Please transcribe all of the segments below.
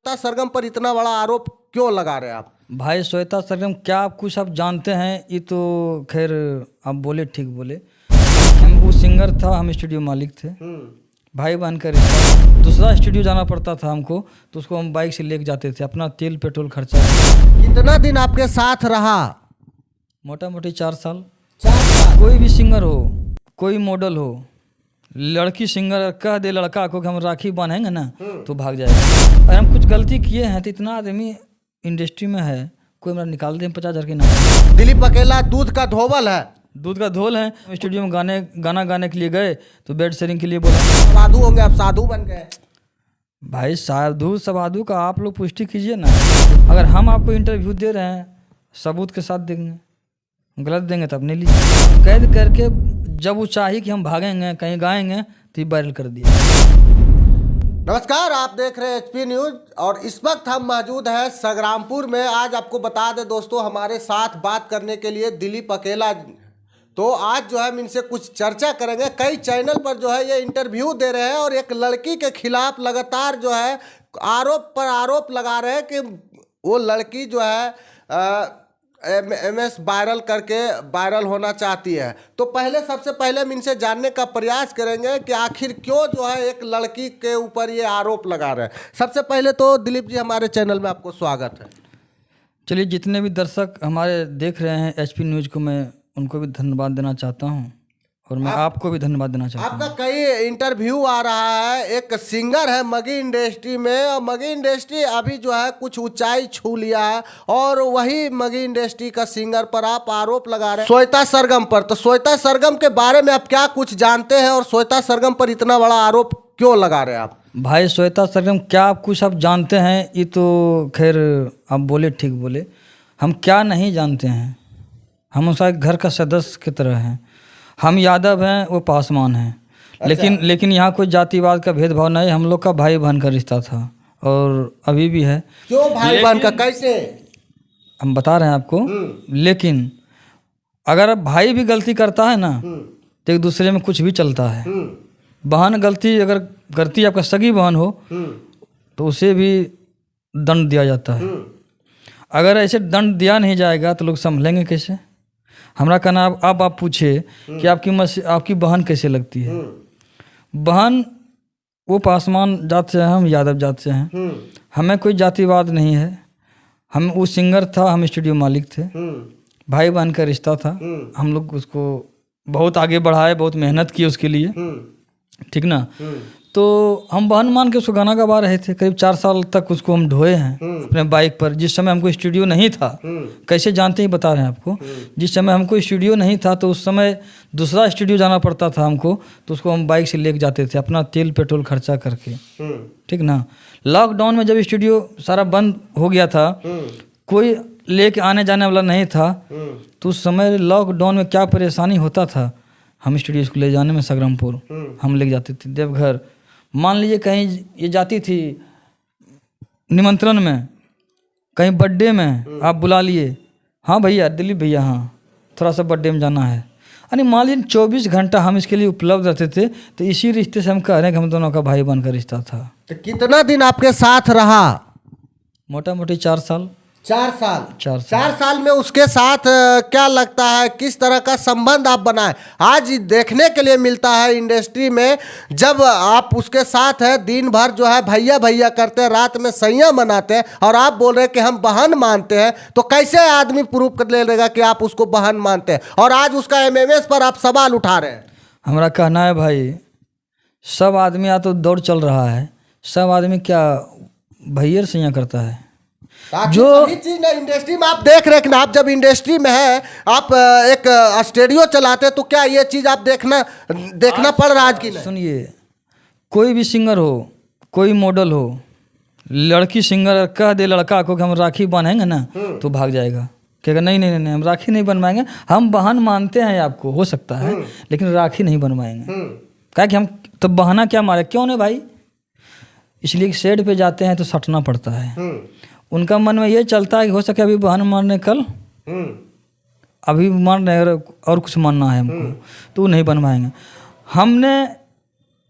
श्वेता सरगम पर इतना बड़ा आरोप क्यों लगा रहे हैं आप? भाई श्वेता सरगम क्या आप कुछ आप जानते हैं? ये तो खैर आप बोले, ठीक बोले। हम वो सिंगर था, हम स्टूडियो मालिक थे, भाई बहन का रिश्ता। दूसरा स्टूडियो जाना पड़ता था हमको, तो उसको हम बाइक से लेके जाते थे, अपना तेल पेट्रोल खर्चा। कितना दिन आपके साथ रहा? मोटा मोटी 4 साल। 4 साल। कोई भी सिंगर हो, कोई मॉडल हो, लड़की सिंगर कह दे लड़का को कि हम राखी बांधेंगे ना तो भाग जाएगा। और हम कुछ गलती किए हैं तो इतना आदमी इंडस्ट्री में है, कोई मेरा निकाल दे 50,000 के नाम। दिलीप अकेला दूध का धोबल है, दूध का धोल है। स्टूडियो में गाना गाने के लिए गए तो बेड शेयरिंग के लिए बोला। साधु होंगे, आप साधु बन गए। भाई साधु सवाधु का आप लोग पुष्टि कीजिए ना। अगर हम आपको इंटरव्यू दे रहे हैं सबूत के साथ देंगे, गलत देंगे तो अपने लिए कैद करके जब वो चाहिए कि हम भागेंगे कहीं गाएंगे तो ये वायरल कर दिया। नमस्कार, आप देख रहे हैं HP न्यूज और इस वक्त हम मौजूद हैं संग्रामपुर में। आज आपको बता दें दोस्तों, हमारे साथ बात करने के लिए दिलीप अकेला। तो आज जो है हम इनसे कुछ चर्चा करेंगे। कई चैनल पर जो है ये इंटरव्यू दे रहे हैं और एक लड़की के खिलाफ लगातार जो है आरोप पर आरोप लगा रहे हैं कि वो लड़की जो है MS वायरल करके वायरल होना चाहती है। तो सबसे पहले हम इनसे जानने का प्रयास करेंगे कि आखिर क्यों जो है एक लड़की के ऊपर ये आरोप लगा रहे हैं। सबसे पहले तो दिलीप जी, हमारे चैनल में आपको स्वागत है। चलिए, जितने भी दर्शक हमारे देख रहे हैं HP न्यूज को, मैं उनको भी धन्यवाद देना चाहता हूं और मैं आपको भी धन्यवाद देना चाहता हूं। आपका कई इंटरव्यू आ रहा है, एक सिंगर है मगी इंडस्ट्री में, और मगी इंडस्ट्री अभी जो है कुछ ऊंचाई छू लिया है और वही मगी इंडस्ट्री का सिंगर पर आप आरोप लगा रहे हैं श्वेता सरगम पर। तो श्वेता सरगम के बारे में आप क्या कुछ जानते हैं और श्वेता सरगम पर इतना बड़ा आरोप क्यों लगा रहे हैं आप? भाई श्वेता सरगम क्या आप कुछ आप जानते हैं? ये तो खैर आप बोले, ठीक बोले। हम क्या नहीं जानते हैं? हम उसका एक घर का सदस्य की तरह हैं। हम यादव हैं, वो पासवान हैं। अच्छा। लेकिन यहाँ कोई जातिवाद का भेदभाव नहीं। हम लोग का भाई बहन का रिश्ता था और अभी भी है। क्यों भाई बहन का? कैसे? हम बता रहे हैं आपको। लेकिन अगर भाई भी गलती करता है ना तो एक दूसरे में कुछ भी चलता है। बहन गलती अगर करती, आपका सगी बहन हो तो उसे भी दंड दिया जाता है। अगर ऐसे दंड दिया नहीं जाएगा तो लोग संभलेंगे कैसे? हमारा कहना अब आप पूछे कि आपकी बहन कैसे लगती है? बहन वो पासवान जात से है, हम यादव जात से हैं। हमें कोई जातिवाद नहीं है। हम वो सिंगर था, हम स्टूडियो मालिक थे, भाई बहन का रिश्ता था। हम लोग उसको बहुत आगे बढ़ाए, बहुत मेहनत की उसके लिए, ठीक ना। तो हम बहन मान के उसको गाना गवा रहे थे। करीब 4 साल तक उसको हम ढोए हैं अपने बाइक पर। जिस समय हमको स्टूडियो नहीं था, कैसे जानते ही बता रहे हैं आपको। जिस समय हमको स्टूडियो नहीं था तो उस समय दूसरा स्टूडियो जाना पड़ता था हमको, तो उसको हम बाइक से लेके जाते थे, अपना तेल पेट्रोल खर्चा करके, ठीक ना। लॉकडाउन में जब स्टूडियो सारा बंद हो गया था, कोई लेके आने जाने वाला नहीं था, तो उस समय लॉकडाउन में क्या परेशानी होता था। हम स्टूडियो को ले जाने में संग्रामपुर हम लेके जाते थे, देवघर मान लीजिए कहीं ये जाती थी निमंत्रण में, कहीं बर्थडे में आप बुला लिए, हाँ भैया दिलीप भैया हाँ थोड़ा सा बर्थडे में जाना है, यानी मान लीजिए 24 घंटा हम इसके लिए उपलब्ध रहते थे। तो इसी रिश्ते से हम कह रहे हैं कि हम दोनों का भाई बहन का रिश्ता था। तो कितना दिन आपके साथ रहा? मोटा मोटी 4 साल। 4 साल। 4 साल में उसके साथ क्या लगता है, किस तरह का संबंध आप बनाए? आज देखने के लिए मिलता है इंडस्ट्री में, जब आप उसके साथ हैं दिन भर जो है भैया भैया करते हैं, रात में सैया मनाते हैं और आप बोल रहे हैं कि हम बहन मानते हैं। तो कैसे आदमी प्रूफ कर ले लेगा कि आप उसको बहन मानते हैं? और आज उसका MMS पर आप सवाल उठा रहे हैं। हमारा कहना है भाई, सब आदमी या तो दौड़ चल रहा है, सब आदमी क्या भैया सैया करता है। जो चीज ना इंडस्ट्री में आप देख रहे हैं कि आप जब इंडस्ट्री में है, आप एक स्टूडियो चलाते हैं, तो क्या ये चीज आप देखना पड़ रहा है आज की? सुनिए, कोई भी सिंगर हो, कोई मॉडल हो, लड़की सिंगर कह दे लड़का को कि हम राखी बांधेंगे ना तो भाग जाएगा। कहेगा नहीं नहीं नहीं, हम राखी नहीं बनवाएंगे, हम बहन मानते हैं आपको, हो सकता है, लेकिन राखी नहीं बनवाएंगे। क्या कि हम तो बहाना क्या मारे, क्यों नहीं भाई? इसलिए सेट पे जाते हैं तो सटना पड़ता है। उनका मन में ये चलता है कि हो सके अभी बहन मारने कल, अभी मारने और कुछ मानना है हमको, तो नहीं बनवाएंगे। हमने,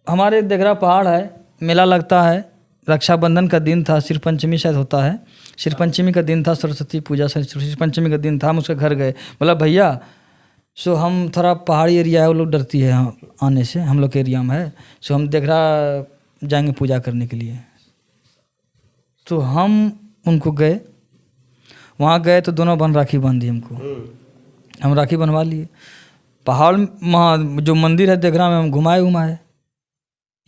हमारे देगरा पहाड़ है, मेला लगता है, रक्षाबंधन का दिन था, श्री पंचमी शायद होता है, श्री पंचमी का दिन था, सरस्वती पूजा से श्री पंचमी का दिन था। हम उसके घर गए, बोला भैया सो हम थोड़ा पहाड़ी एरिया है, वो लोग डरती है यहाँ आने से, हम लोग के एरिया में है, सो हम देख रहा जाएंगे पूजा करने के लिए। तो हम उनको गए, वहाँ गए तो दोनों बहन राखी बांध दी हमको, हम राखी बनवा लिए। पहाड़ वहाँ जो मंदिर है देख रहा में हम घुमाए,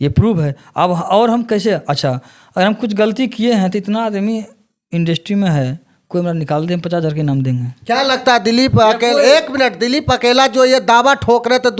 ये प्रूव है। अब और हम कैसे, अच्छा अगर हम कुछ गलती किए हैं तो इतना आदमी इंडस्ट्री में है, कोई मेरा निकाल दे, हम 50,000 के इनाम देंगे। क्या लगता है दिलीप अकेला, एक मिनट, दिलीप अकेला जो ये दावा ठोक रहे थे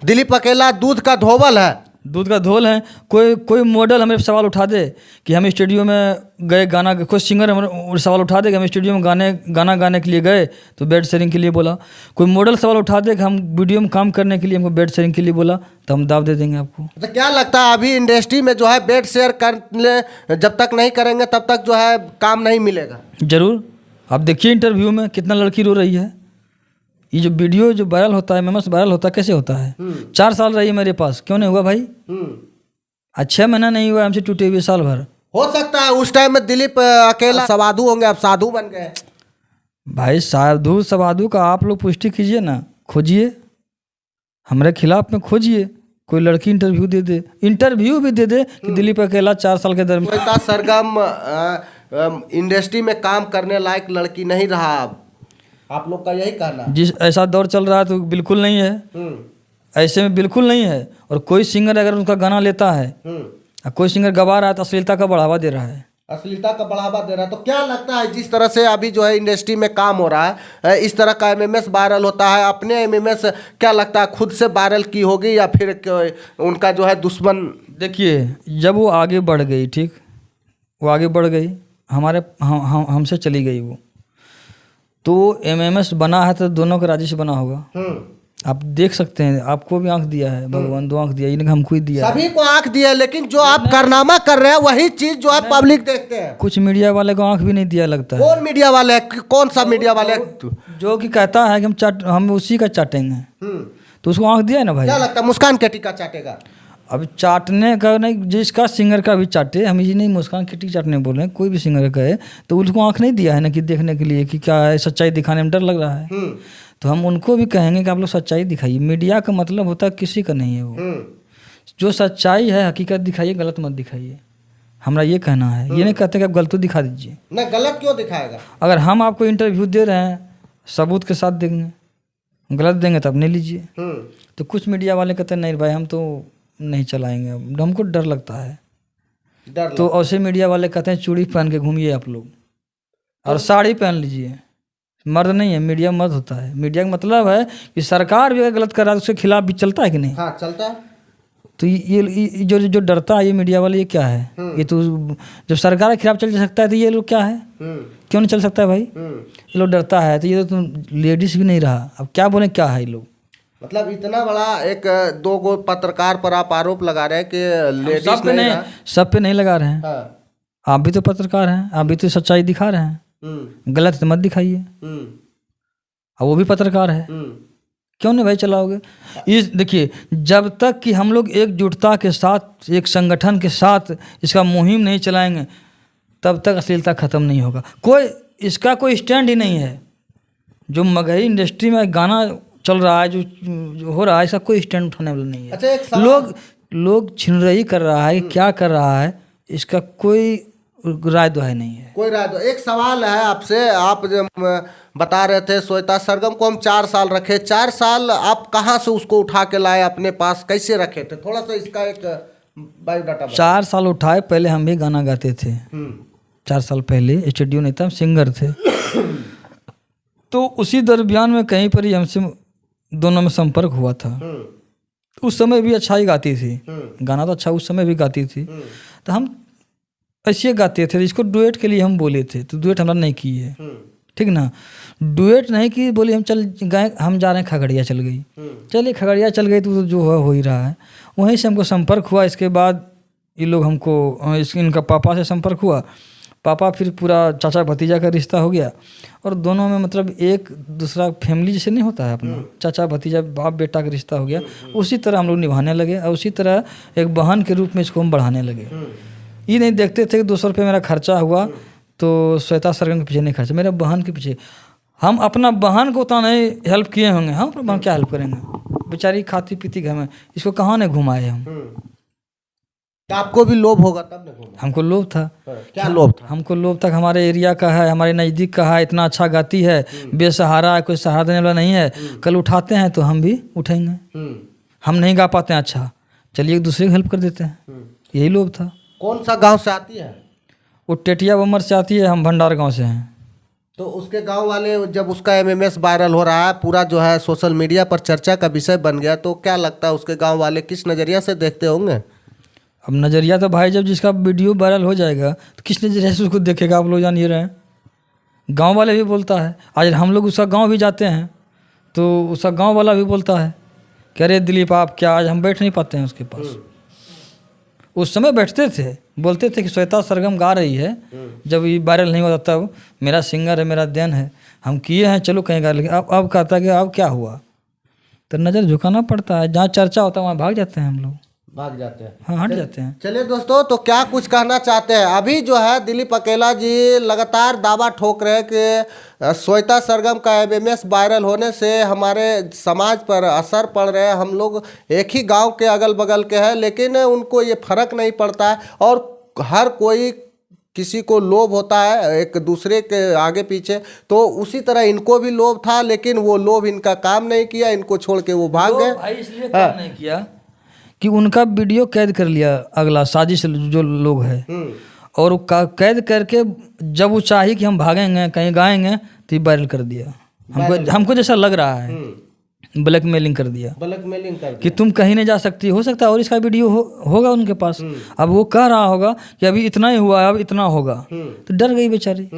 दिलीप अकेला दूध का धोबल है, दूध का धोल है। कोई मॉडल हमें सवाल उठा दे कि हम स्टूडियो में गए गाना, कोई सिंगर हमें सवाल उठा दे कि हम स्टूडियो में गाना गाने के लिए गए तो बेड शेयरिंग के लिए बोला, कोई मॉडल सवाल उठा दे कि हम वीडियो में काम करने के लिए हमको बेड शेयरिंग के लिए बोला, तो हम दाव दे देंगे आपको। तो क्या लगता है अभी इंडस्ट्री में जो है बेड शेयर करने जब तक नहीं करेंगे तब तक जो है काम नहीं मिलेगा? जरूर, आप देखिए इंटरव्यू में कितना लड़की रो रही है। ये जो वीडियो जो वायरल होता है, मेमस वायरल होता है, कैसे होता है? 4 साल रही है मेरे पास, क्यों नहीं हुआ भाई? 6 महीना नहीं हुआ, हमसे टूटे हुए साल भर। हो सकता है उस टाइम में दिलीप अकेला साधु होंगे, अब साधु बन गए। भाई साधु सवाधु का आप लोग पुष्टि कीजिए ना, खोजिए हमारे खिलाफ में, खोजिए कोई लड़की इंटरव्यू भी दे दे कि दिलीप अकेला 4 साल के दरमियान। श्वेता सरगम इंडस्ट्री में काम करने लायक लड़की नहीं रहा, अब आप लोग का यही कहना है? जिस ऐसा दौर चल रहा है तो बिल्कुल नहीं है, ऐसे में बिल्कुल नहीं है। और कोई सिंगर अगर उनका गाना लेता है, कोई सिंगर गवा रहा है तो अश्लीलता का बढ़ावा दे रहा है, अश्लीलता का बढ़ावा दे रहा है। तो क्या लगता है जिस तरह से अभी जो है इंडस्ट्री में काम हो रहा है, इस तरह का एमएमएस वायरल होता है, अपने एमएमएस क्या लगता है खुद से वायरल की होगी या फिर उनका जो है दुश्मन? देखिए जब वो आगे बढ़ गई, ठीक, वो आगे बढ़ गई, हमसे चली गई वो, तो एमएमएस बना है तो दोनों के राजी से बना होगा। आप देख सकते हैं, आपको भी आंख दिया है भगवान, 2 आंख दिया, इन्हें हमको ही दिया, सभी को आंख दिया, लेकिन जो आप कारनामा कर रहे हैं वही चीज जो है पब्लिक देखते हैं। कुछ मीडिया वाले को आंख भी नहीं दिया लगता है। कौन मीडिया वाले, कौन सा मीडिया वाले? जो कि कहता है कि हम उसी का चाटेंगे, तो उसको आंख दिया है ना भाई। क्या लगता है मुस्कान किटी का चाटेगा? अब चाटने का नहीं, जिसका सिंगर का भी चाटे, हम ये नहीं मुस्कान किटी चाटने बोल रहे हैं, कोई भी सिंगर का है तो उसको आंख नहीं दिया है ना कि देखने के लिए कि क्या है, सच्चाई दिखाने में डर लग रहा है। तो हम उनको भी कहेंगे कि आप लोग सच्चाई दिखाइए। मीडिया का मतलब होता है किसी का नहीं है वो, जो सच्चाई है हकीकत दिखाइए, गलत मत दिखाइए, हमारा ये कहना है। ये नहीं कहते कि आप गलत दिखा दीजिए ना, गलत क्यों दिखाएगा? अगर हम आपको इंटरव्यू दे रहे हैं सबूत के साथ देंगे, गलत देंगे तब नहीं लीजिए। तो कुछ मीडिया वाले कहते हैं नहीं भाई हम तो नहीं चलाएंगे, अब हमको डर लगता है। तो ऐसे मीडिया वाले कहते हैं चूड़ी पहन के घूमिए आप लोग और साड़ी पहन लीजिए। मर्द नहीं है, मीडिया मर्द होता है। मीडिया का मतलब है कि सरकार भी अगर गलत कर रहा है तो उसके खिलाफ भी चलता है कि नहीं? हाँ चलता है। तो ये जो डरता है ये मीडिया वाले, ये क्या है? ये तो जब सरकार के खिलाफ चल सकता है तो ये लोग क्या है? क्यों नहीं चल सकता है भाई? ये लोग डरता है तो ये तो लेडीज भी नहीं रहा, अब क्या बोले, क्या है ये लोग? मतलब इतना बड़ा एक 2 पत्रकार पर आप आरोप लगा रहे हैं कि लेडीज सब पे नहीं लगा रहे हैं। हाँ। आप भी तो पत्रकार हैं, आप भी तो सच्चाई दिखा रहे हैं, गलत तो मत दिखाइए। अब वो भी पत्रकार है, क्यों नहीं भाई चलाओगे? इस देखिए, जब तक कि हम लोग एकजुटता के साथ, एक संगठन के साथ इसका मुहिम नहीं चलाएंगे तब तक अश्लीलता खत्म नहीं होगा। इसका कोई स्टैंड ही नहीं है। जो मगही इंडस्ट्री में गाना चल रहा है, जो हो रहा है, इसका कोई स्टैंड उठाने वाला नहीं है। अच्छा, लोग छिनरई कर रहा है, क्या कर रहा है, इसका कोई राय दुहाई नहीं है। कोई राय दो। एक सवाल है आपसे, आप जब बता रहे थे श्वेता सरगम को हम 4 साल रखे, 4 साल आप कहाँ से उसको उठा के लाए अपने पास, कैसे रखे थे? थोड़ा सा इसका एक बायोडाटा। 4 साल उठाए, पहले हम भी गाना गाते थे। 4 साल पहले स्टूडियो नहीं था, हम सिंगर थे। तो उसी दरमियान में कहीं पर ही हमसे दोनों में संपर्क हुआ था। उस समय भी अच्छा ही गाती थी, गाना तो अच्छा उस समय भी गाती थी। तो हम ऐसे गाते थे, इसको डुएट के लिए हम बोले थे, तो डुएट हमारा नहीं की है, ठीक ना? डुएट नहीं की, बोली हम चल गए, हम जा रहे हैं खगड़िया, चल गई। चलिए खगड़िया चल गई तो जो हो ही रहा है। वहीं से हमको संपर्क हुआ। इसके बाद ये लोग हमको, इनका पापा से संपर्क हुआ, पापा फिर पूरा चाचा भतीजा का रिश्ता हो गया। और दोनों में मतलब एक दूसरा फैमिली जैसे नहीं होता है अपना, चाचा भतीजा बाप बेटा का रिश्ता हो गया। उसी तरह हम लोग निभाने लगे और उसी तरह एक बहन के रूप में इसको हम बढ़ाने लगे। ये नहीं देखते थे कि 200 रुपये मेरा खर्चा हुआ तो श्वेता सरगम के पीछे नहीं खर्चा, मेरे बहन के पीछे। हम अपना बहन को उतना नहीं हेल्प किए होंगे, हम अपना बहन क्या हेल्प करेंगे? बेचारी खाती पीती घर में, इसको कहाँ नहीं घुमाए हम। तो आपको भी लोभ होगा तब ना घूमा? हमको लोभ था। क्या लोभ था? हमको लोभ था, हमारे एरिया का है, हमारे नज़दीक का है, इतना अच्छा गाती है, बेसहारा है, कोई सहारा देने वाला नहीं है। कल उठाते हैं तो हम भी उठेंगे। हम नहीं गा पाते हैं, अच्छा चलिए एक दूसरे को हेल्प कर देते हैं, यही लोभ था। कौन सा गांव से आती है? वो टेटिया बमर से आती है, हम भंडार गांव से हैं। तो उसके गांव वाले जब उसका एमएमएस वायरल हो रहा है, पूरा जो है सोशल मीडिया पर चर्चा का विषय बन गया, तो क्या लगता है उसके गांव वाले किस नज़रिया से देखते होंगे? अब नज़रिया तो भाई जब जिसका वीडियो वायरल हो जाएगा तो किस नज़रिए से उसको देखेगा, आप लोग जान ही रहे हैं। गांव वाले भी बोलता है, आज हम लोग उसका गांव भी जाते हैं तो उसका गांव वाला भी बोलता है कि अरे दिलीप आप क्या, आज हम बैठ नहीं पाते हैं उसके पास। उस समय बैठते थे, बोलते थे कि श्वेता सरगम गा रही है, जब ये वायरल नहीं होता तब मेरा सिंगर है, मेरा देन है, हम किए हैं, चलो कहीं गा। लेकिन अब कहता है कि अब क्या हुआ, तो नज़र झुकाना पड़ता है। जहाँ चर्चा होता है वहाँ भाग जाते हैं हम लोग, भाग जाते हैं। हाँ हट जाते हैं। चलिए दोस्तों, तो क्या कुछ कहना चाहते हैं? अभी जो है दिलीप अकेला जी लगातार दावा ठोक रहे हैं कि श्वेता सरगम का एमएमएस वायरल होने से हमारे समाज पर असर पड़ रहे हैं। हम लोग एक ही गांव के अगल बगल के हैं, लेकिन उनको ये फर्क नहीं पड़ता है। और हर कोई किसी को लोभ होता है एक दूसरे के आगे पीछे, तो उसी तरह इनको भी लोभ था, लेकिन वो लोभ इनका काम नहीं किया, इनको छोड़ के वो भाग गए। भाई इसलिए काम नहीं किया कि उनका वीडियो कैद कर लिया अगला साजिश जो लोग है, और कैद करके जब वो चाहिए कि हम भागेंगे कहीं गाएंगे तो ये वायरल कर दिया। हमको जैसा लग रहा है ब्लैकमेलिंग कर दिया, ब्लैकमेलिंग कर कि तुम कहीं नहीं जा सकती। हो सकता है और इसका वीडियो होगा उनके पास। अब वो कह रहा होगा कि अभी इतना ही हुआ है, अब इतना होगा, तो डर गई बेचारी।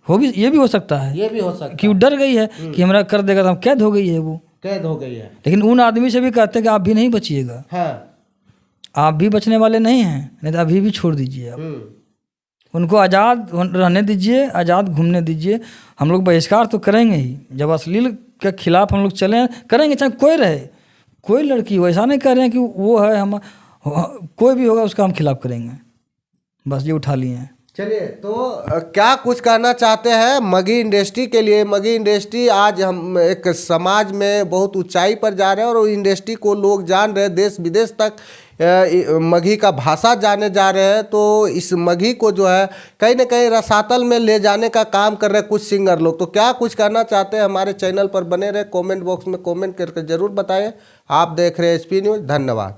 हो भी, ये भी हो सकता है, ये भी हो सकता है कि वो डर गई है कि हमारा कर देगा तो हम कैद हो गई है, वो कैद हो गई है। लेकिन उन आदमी से भी कहते हैं कि आप भी नहीं बचिएगा, हाँ। आप भी बचने वाले नहीं हैं, नहीं तो अभी भी छोड़ दीजिए आप। उनको आज़ाद रहने दीजिए, आज़ाद घूमने दीजिए। हम लोग बहिष्कार तो करेंगे ही, जब अश्लील के खिलाफ हम लोग चलें करेंगे, चाहे कोई रहे, कोई लड़की हो। ऐसा नहीं कह रहे हैं कि वो है हम, कोई भी होगा उसका हम खिलाफ करेंगे, बस ये उठा लिए हैं। चलिए, तो क्या कुछ कहना चाहते हैं मगही इंडस्ट्री के लिए? मगही इंडस्ट्री आज हम एक समाज में बहुत ऊंचाई पर जा रहे हैं, और इंडस्ट्री को लोग जान रहे हैं, देश विदेश तक मगही का भाषा जाने जा रहे हैं। तो इस मगही को जो है कहीं ना कहीं रसातल में ले जाने का काम कर रहे हैं कुछ सिंगर लोग। तो क्या कुछ कहना चाहते हैं? हमारे चैनल पर बने रहे, कमेंट बॉक्स में कमेंट करके ज़रूर बताएं। आप देख रहे हैं एचपी न्यूज़। धन्यवाद।